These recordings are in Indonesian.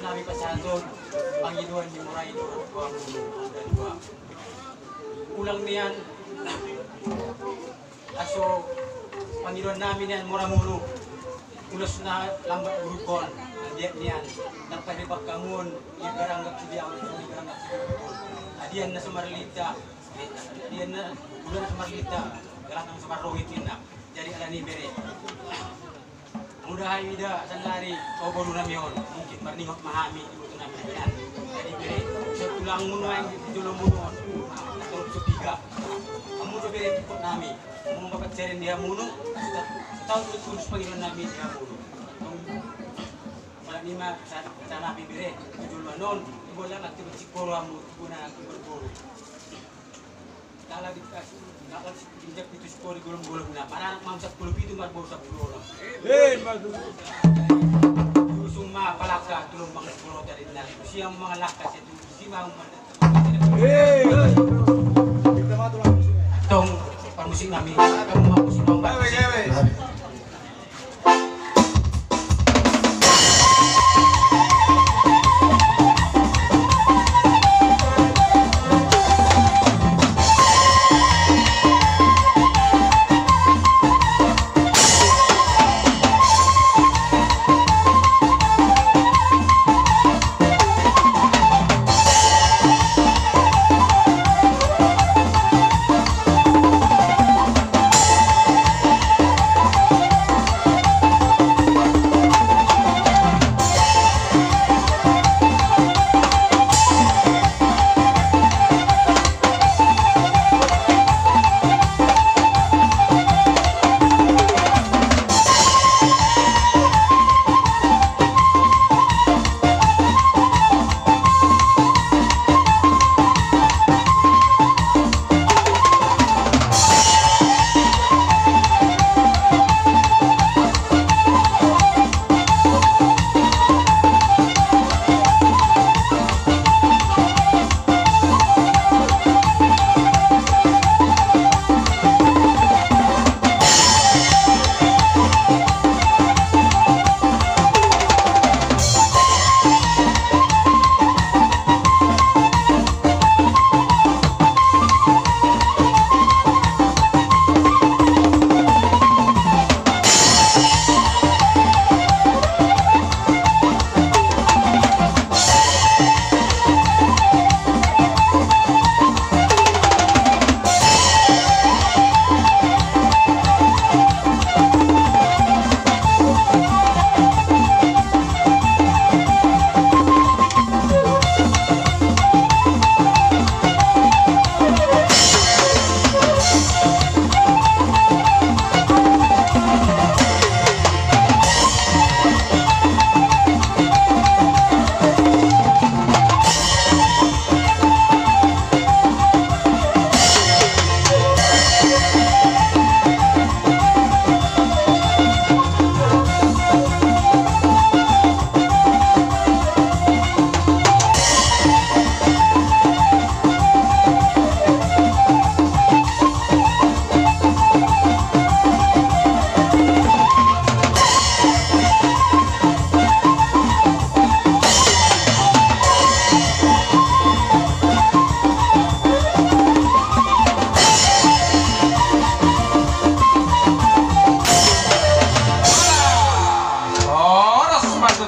namin pasado, Panginoon ni Muray doon ko ang dalawa. Kulang niyan. Aso, Panginoon namin yan, mura-muro. Ulos na lambat urukon, nandiyan niyan. Nagparibag kamun, igarangak si Diyaw, igarangak si Urukon. Adiyan na sa Marlita, adiyan na, ulan na sa Marlita, galang ng sa Marrohit na. Jadi ala ni bere. Mudahan mida sandari o baru nami hon. Mungkin marningot mahami itu nami yan. Jadi bere sa tulang munuan di tulong munuan. Turut sutiga. Amu do bere ikut nami. Mau bakat seren dia munu. Tahu tulus panggilan nami dia munu. Malam lima sa nabi bere tulungan non. Ibu lang at sikoro amu guna berburu. Kalau dikasih, kalau injak itu skor gulung-gulung na, para anak mamsak puluh itu marbau sa pulo. Suma palaka tulong mga pulo dari na. Siyang mga lakas itu si mau tong pamusik namin, kamu mau musik mamba.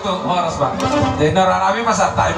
Horas bang. Jadi orang Nabi masa tak